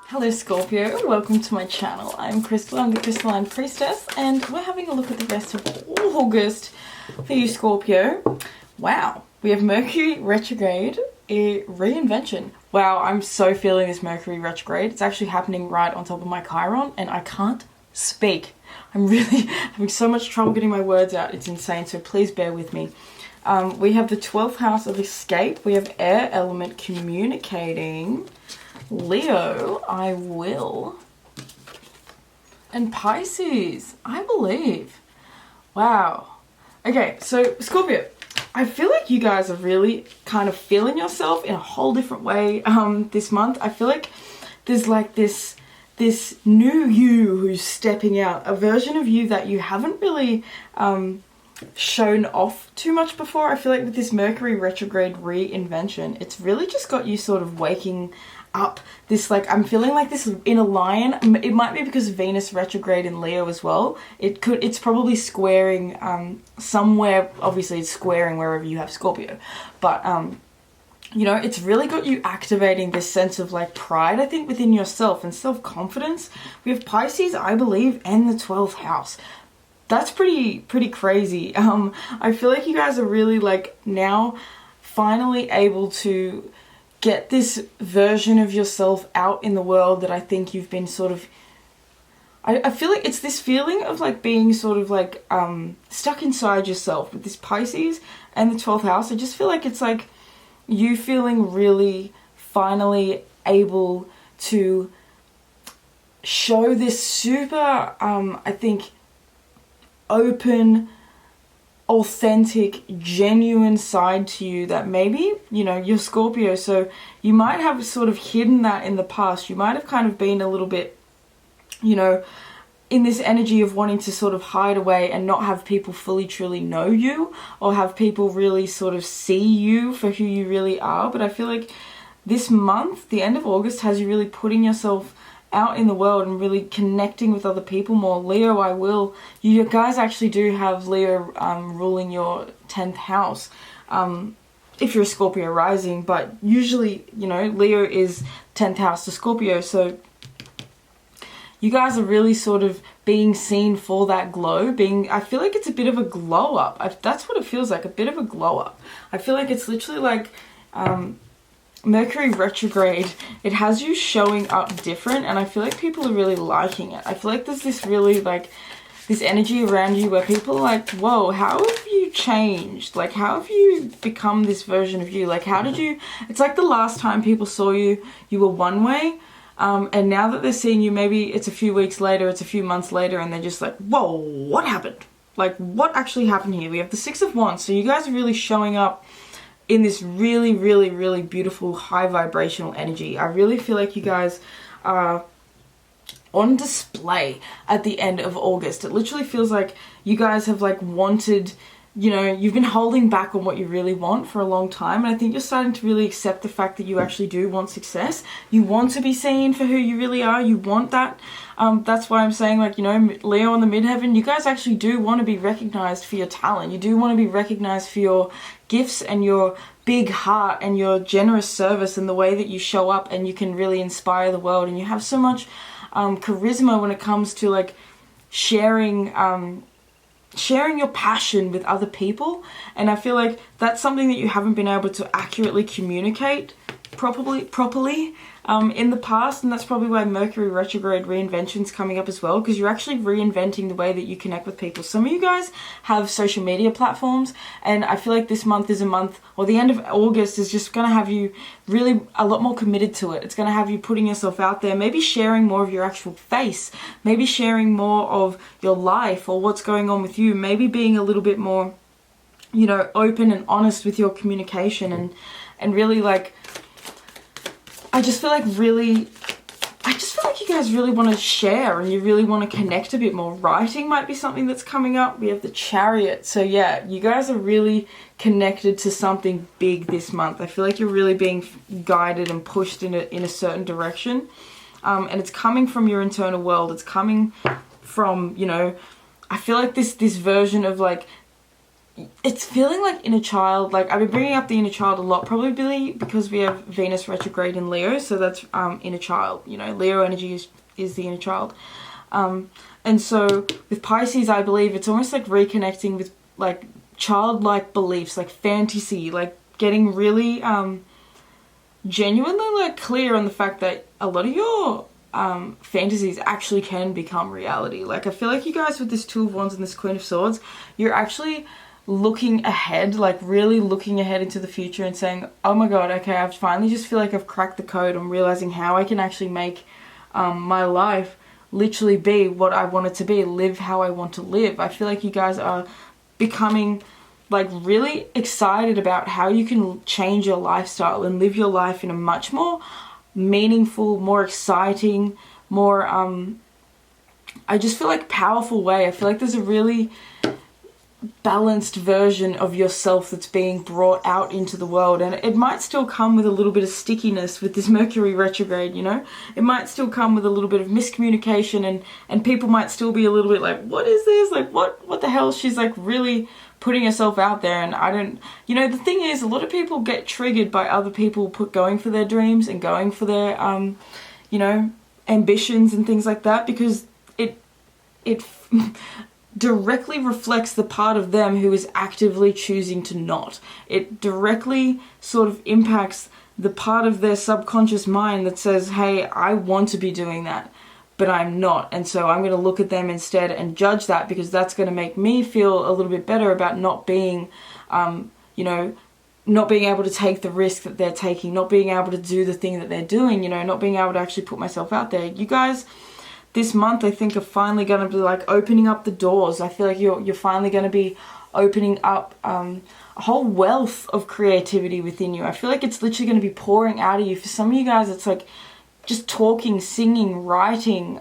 Hello Scorpio, welcome to my channel. I'm Crystal, I'm the Crystalline Priestess, and we're having a look at the rest of August for you Scorpio. Wow, we have Mercury retrograde, a reinvention. Wow, I'm so feeling this Mercury retrograde. It's actually happening right on top of my Chiron, and I can't speak. I'm really having so much trouble getting my words out. It's insane, so please bear with me. We have the 12th house of escape. We have air element communicating. Leo, I will. And Pisces, I believe. Wow. Okay, so Scorpio, I feel like you guys are really kind of feeling yourself in a whole different way this month. I feel like there's like this new you who's stepping out, a version of you that you haven't really shown off too much before. I feel like with this Mercury retrograde reinvention, it's really just got you sort of waking up. This, like, I'm feeling like this in a lion. It might be because Venus retrograde in Leo as well. It's probably squaring somewhere. Obviously it's squaring wherever you have Scorpio, but you know, it's really got you activating this sense of like pride, I think, within yourself and self-confidence. We have Pisces, I believe, and the 12th house. That's pretty crazy. I feel like you guys are really like now finally able to get this version of yourself out in the world that I think you've been sort of, I feel like it's this feeling of like being sort of like stuck inside yourself with this Pisces and the 12th house. I just feel like it's like you feeling really finally able to show this super, I think, open, authentic, genuine side to you that maybe, you know, you're Scorpio, so you might have sort of hidden that in the past. You might have kind of been a little bit, you know, in this energy of wanting to sort of hide away and not have people fully truly know you, or have people really sort of see you for who you really are. But I feel like this month, the end of August, has you really putting yourself out in the world and really connecting with other people more. Leo, I will. You guys actually do have Leo ruling your 10th house if you're a Scorpio rising, but usually, you know, Leo is 10th house to Scorpio, so you guys are really sort of being seen for that glow. I feel like it's a bit of a glow up. That's what it feels like, a bit of a glow up. I feel like it's literally like Mercury retrograde, it has you showing up different, and I feel like people are really liking it. I feel like there's this really like this energy around you where people are like, whoa, how have you changed? Like, how have you become this version of you? Like, how did you, it's like the last time people saw you, you were one way, and now that they're seeing you, maybe it's a few weeks later, it's a few months later, and they're just like, whoa, what happened? Like, what actually happened here? We have the 6 of Wands, so you guys are really showing up in this really beautiful high vibrational energy. I really feel like you guys are on display at the end of August. It literally feels like you guys have like wanted, you know, you've been holding back on what you really want for a long time, and I think you're starting to really accept the fact that you actually do want success. You want to be seen for who you really are. You want that. That's why I'm saying, like, you know, Leo in the midheaven, you guys actually do want to be recognized for your talent. You do want to be recognized for your gifts and your big heart and your generous service and the way that you show up, and you can really inspire the world, and you have so much charisma when it comes to like sharing your passion with other people. And I feel like that's something that you haven't been able to accurately communicate properly in the past, and that's probably why Mercury retrograde reinvention's coming up as well, because you're actually reinventing the way that you connect with people. Some of you guys have social media platforms, and I feel like this month is a month, or the end of August is just going to have you really a lot more committed to it. It's going to have you putting yourself out there, maybe sharing more of your actual face, maybe sharing more of your life or what's going on with you, maybe being a little bit more, you know, open and honest with your communication, and really like, I just feel like you guys really want to share, and you really want to connect a bit more. Writing might be something that's coming up. We have the Chariot. So yeah, you guys are really connected to something big this month. I feel like you're really being guided and pushed in a certain direction. And it's coming from your internal world. It's coming from, you know, I feel like this version of like, it's feeling like inner child. Like, I've been bringing up the inner child a lot, probably because we have Venus retrograde in Leo, so that's inner child. You know, Leo energy is the inner child. And so with Pisces, I believe it's almost like reconnecting with like childlike beliefs, like fantasy, like getting really genuinely like clear on the fact that a lot of your fantasies actually can become reality. Like, I feel like you guys with this Two of Wands and this Queen of Swords, you're actually looking ahead, like really looking ahead into the future and saying, oh my god, okay, I finally just feel like I've cracked the code. I'm realizing how I can actually make my life literally be what I want it to be, live how I want to live. I feel like you guys are becoming like really excited about how you can change your lifestyle and live your life in a much more meaningful, more exciting, more I just feel like powerful way. I feel like there's a really balanced version of yourself that's being brought out into the world, and it might still come with a little bit of stickiness with this Mercury retrograde, you know. It might still come with a little bit of miscommunication, and people might still be a little bit like, what is this, like what the hell. She's like really putting herself out there, and I don't, you know, the thing is, a lot of people get triggered by other people going for their dreams and going for their you know, ambitions and things like that, because it directly reflects the part of them who is actively choosing to not. It directly sort of impacts the part of their subconscious mind that says, hey, I want to be doing that, but I'm not. And so I'm going to look at them instead and judge that, because that's going to make me feel a little bit better about not being, you know, not being able to take the risk that they're taking, not being able to do the thing that they're doing, you know, not being able to actually put myself out there. You guys, this month, I think, are finally going to be like opening up the doors. I feel like you're finally going to be opening up a whole wealth of creativity within you. I feel like it's literally going to be pouring out of you. For some of you guys, it's like just talking, singing, writing,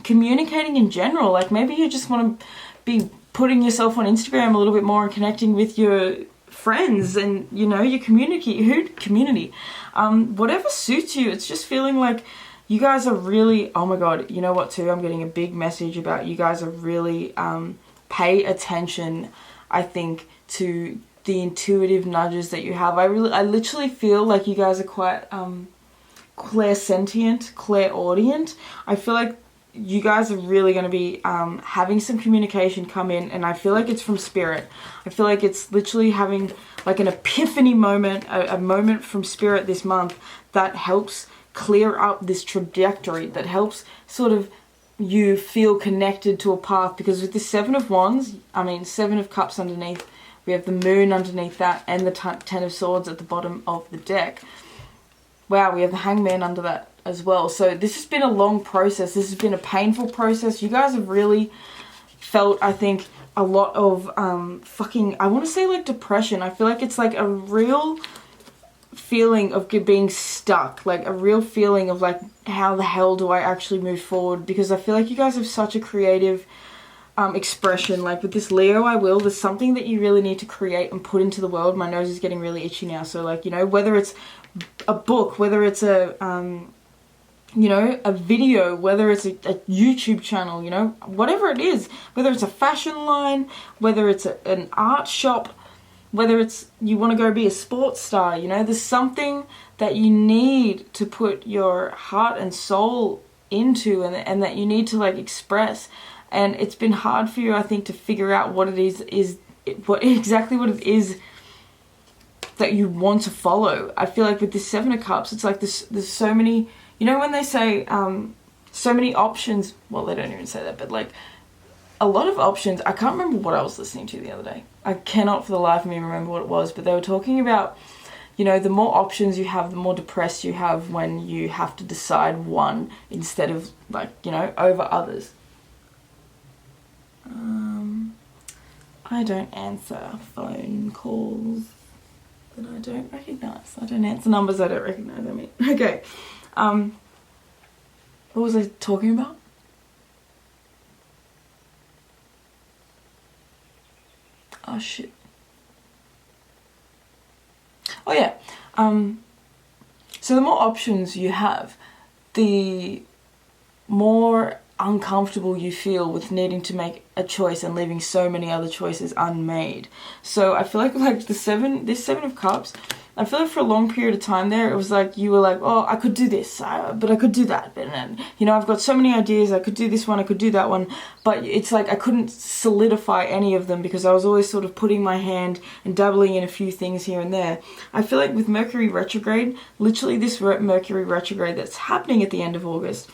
communicating in general. Like, maybe you just want to be putting yourself on Instagram a little bit more and connecting with your friends and, you know, your community. Whatever suits you. It's just feeling like you guys are really, oh my god, you know what too, I'm getting a big message about you guys are really pay attention, I think, to the intuitive nudges that you have. I literally feel like you guys are quite clairsentient, clairaudient. I feel like you guys are really going to be having some communication come in, and I feel like it's from spirit. I feel like it's literally having like an epiphany moment, a moment from spirit this month that helps clear up this trajectory, that helps sort of you feel connected to a path. Because with the Seven of Wands, I mean Seven of Cups underneath, we have the Moon underneath that, and the Ten of Swords at the bottom of the deck. Wow, we have the Hangman under that as well. So this has been a long process. This has been a painful process. You guys have really felt, I think, a lot of I want to say like depression. I feel like it's like a real feeling of being stuck, like a real feeling of like, how the hell do I actually move forward? Because I feel like you guys have such a creative expression. Like with this Leo, there's something that you really need to create and put into the world. My nose is getting really itchy now. So like, you know, whether it's a book, whether it's a you know, a video, whether it's a YouTube channel, you know, whatever it is, whether it's a fashion line, whether it's an art shop, whether it's you want to go be a sports star, you know, there's something that you need to put your heart and soul into, and that you need to like express. And it's been hard for you, I think, to figure out what it is exactly what it is that you want to follow. I feel like with this Seven of Cups, it's like there's so many, you know, when they say so many options, well, they don't even say that, but like a lot of options. I can't remember what I was listening to the other day. I cannot for the life of me remember what it was, but they were talking about, you know, the more options you have, the more depressed you have when you have to decide one instead of like, you know, over others. I don't answer phone calls that I don't recognize. I don't answer numbers I don't recognize, I mean. Okay. What was I talking about? Oh shit. Oh yeah. So the more options you have, the more uncomfortable you feel with needing to make a choice and leaving so many other choices unmade. So I feel like this Seven of Cups, I feel like for a long period of time there, it was like you were like, oh, I could do this, but I could do that. And then, you know, I've got so many ideas. I could do this one, I could do that one. But it's like I couldn't solidify any of them because I was always sort of putting my hand and dabbling in a few things here and there. I feel like with Mercury retrograde, literally this Mercury retrograde that's happening at the end of August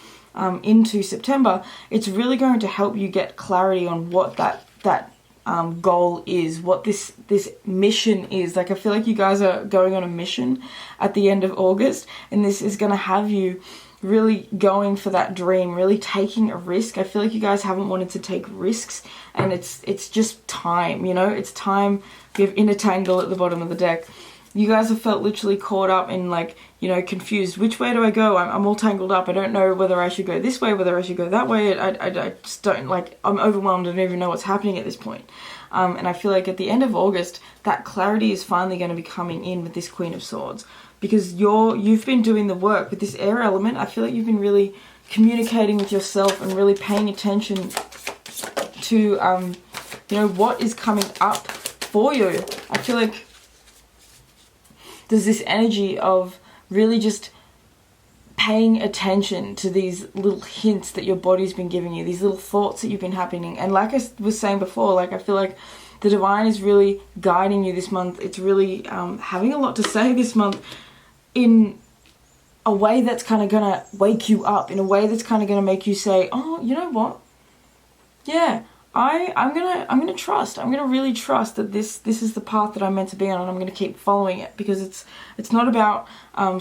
into September, it's really going to help you get clarity on what that goal is, what this mission is. Like I feel like you guys are going on a mission at the end of August, and this is going to have you really going for that dream, really taking a risk. I feel like you guys haven't wanted to take risks, and it's just time, you know, it's time. You have Inner Tangle at the bottom of the deck. You guys have felt literally caught up in, like, you know, confused. Which way do I go? I'm all tangled up. I don't know whether I should go this way, whether I should go that way. I just don't, like, I'm overwhelmed. I don't even know what's happening at this point. And I feel like at the end of August, that clarity is finally going to be coming in with this Queen of Swords. Because you've been doing the work with this air element. I feel like you've been really communicating with yourself and really paying attention to, you know, what is coming up for you. I feel like there's this energy of really just paying attention to these little hints that your body's been giving you, these little thoughts that you've been happening. And like I was saying before, like I feel like the divine is really guiding you this month. It's really having a lot to say this month in a way that's kind of gonna wake you up, in a way that's kind of gonna make you say, oh, you know what? Yeah, I'm gonna trust. I'm gonna really trust that this is the path that I'm meant to be on, and I'm gonna keep following it, because it's not about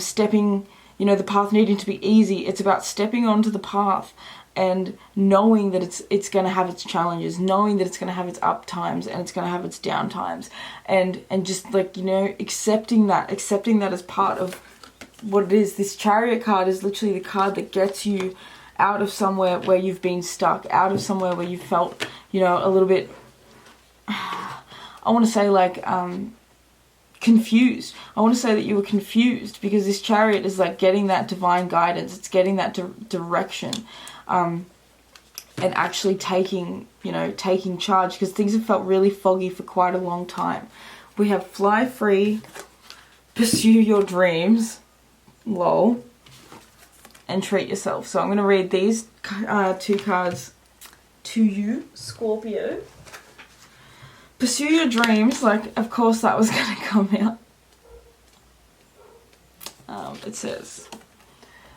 stepping, you know, the path needing to be easy. It's about stepping onto the path and knowing that it's gonna have its challenges, knowing that it's gonna have its up times and it's gonna have its down times, and just, like, you know, accepting that as part of what it is. This Chariot card is literally the card that gets you out of somewhere where you've been stuck, out of somewhere where you felt, you know, a little bit, I want to say, like, confused. I want to say that you were confused, because this Chariot is like getting that divine guidance. It's getting that direction, and actually taking charge, because things have felt really foggy for quite a long time. We have Fly Free, Pursue Your Dreams, lol, and Treat Yourself. So I'm going to read these two cards to you, Scorpio. Pursue your dreams, like, of course that was going to come out. It says,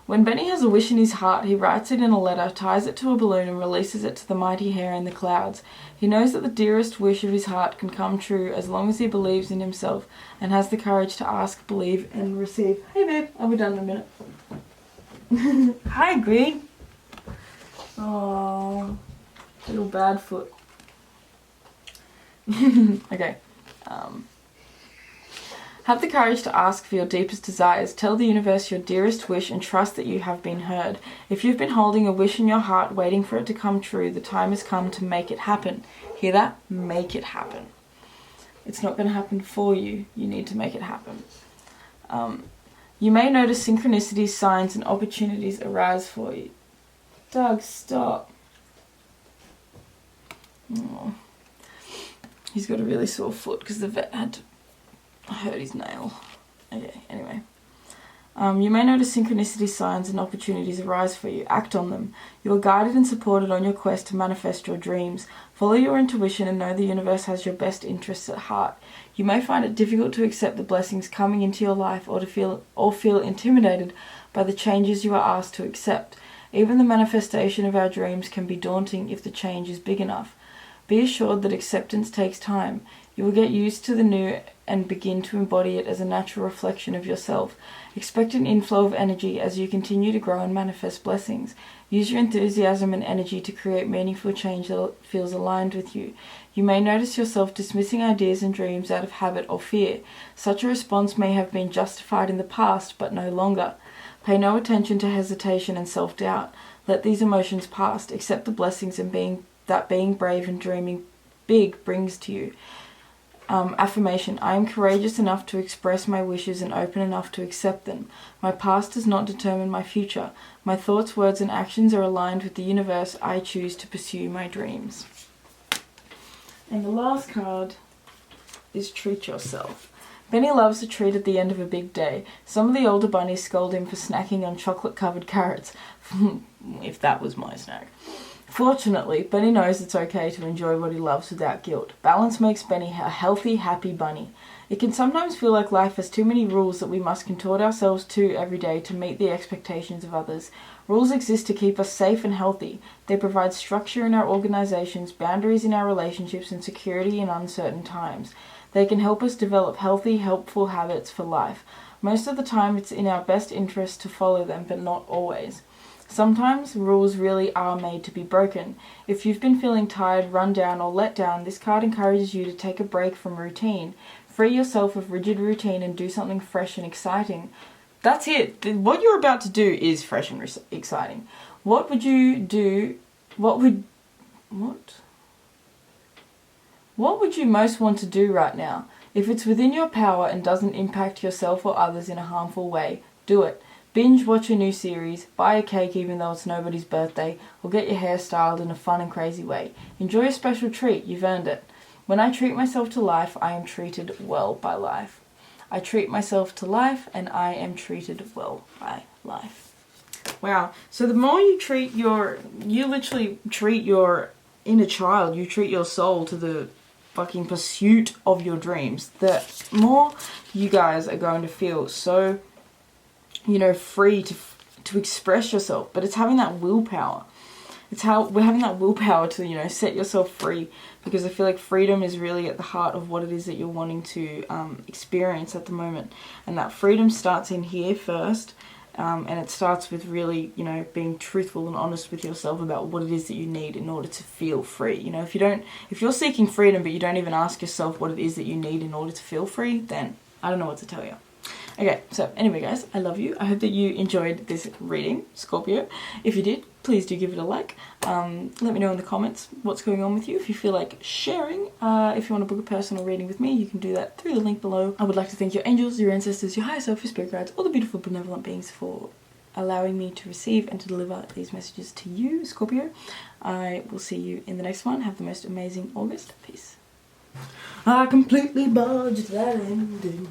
when Benny has a wish in his heart, he writes it in a letter, ties it to a balloon, and releases it to the mighty hair in the clouds. He knows that the dearest wish of his heart can come true as long as he believes in himself and has the courage to ask, believe, and receive. Hey babe, I'll be done in a minute. Hi, Green. Oh, little bad foot. Okay. Have the courage to ask for your deepest desires. Tell the universe your dearest wish and trust that you have been heard. If you've been holding a wish in your heart, waiting for it to come true, the time has come to make it happen. Hear that? Make it happen. It's not going to happen for you. You need to make it happen. You may notice synchronicities, signs, and opportunities arise for you. Doug, stop. Oh. He's got a really sore foot because the vet had to hurt his nail. Okay, anyway. You may notice synchronicity, signs, and opportunities arise for you. Act on them. You are guided and supported on your quest to manifest your dreams. Follow your intuition and know the universe has your best interests at heart. You may find it difficult to accept the blessings coming into your life, or feel intimidated by the changes you are asked to accept. Even the manifestation of our dreams can be daunting if the change is big enough. Be assured that acceptance takes time. You will get used to the new and begin to embody it as a natural reflection of yourself. Expect an inflow of energy as you continue to grow and manifest blessings. Use your enthusiasm and energy to create meaningful change that feels aligned with you. You may notice yourself dismissing ideas and dreams out of habit or fear. Such a response may have been justified in the past, but no longer. Pay no attention to hesitation and self-doubt. Let these emotions pass. Accept the blessings and being brave and dreaming big brings to you. Affirmation. I am courageous enough to express my wishes and open enough to accept them. My past does not determine my future. My thoughts, words, and actions are aligned with the universe. I choose to pursue my dreams. And the last card is Treat Yourself. Benny loves a treat at the end of a big day. Some of the older bunnies scold him for snacking on chocolate-covered carrots. If that was my snack. Fortunately, Benny knows it's okay to enjoy what he loves without guilt. Balance makes Benny a healthy, happy bunny. It can sometimes feel like life has too many rules that we must contort ourselves to every day to meet the expectations of others. Rules exist to keep us safe and healthy. They provide structure in our organizations, boundaries in our relationships, and security in uncertain times. They can help us develop healthy, helpful habits for life. Most of the time, it's in our best interest to follow them, but not always. Sometimes rules really are made to be broken. If you've been feeling tired, run down, or let down, this card encourages you to take a break from routine. Free yourself of rigid routine and do something fresh and exciting. That's it. What you're about to do is fresh and exciting. What would you do? What would you most want to do right now? If it's within your power and doesn't impact yourself or others in a harmful way, do it. Binge watch a new series, buy a cake even though it's nobody's birthday, or get your hair styled in a fun and crazy way. Enjoy a special treat, you've earned it. When I treat myself to life, I am treated well by life. I treat myself to life and I am treated well by life. Wow. So the more you literally treat your inner child, you treat your soul to the fucking pursuit of your dreams, the more you guys are going to feel so, free to express yourself. But it's having that willpower. It's how we're having that willpower to, set yourself free, because I feel like freedom is really at the heart of what it is that you're wanting to experience at the moment. And that freedom starts in here first, and it starts with really, being truthful and honest with yourself about what it is that you need in order to feel free. If you're seeking freedom but you don't even ask yourself what it is that you need in order to feel free, then I don't know what to tell you. Okay, so anyway guys, I love you. I hope that you enjoyed this reading, Scorpio. If you did, please do give it a like. Let me know in the comments what's going on with you. If you feel like sharing, if you want to book a personal reading with me, you can do that through the link below. I would like to thank your angels, your ancestors, your higher self, your spirit guides, all the beautiful benevolent beings for allowing me to receive and to deliver these messages to you, Scorpio. I will see you in the next one. Have the most amazing August. Peace. I completely budged that ending.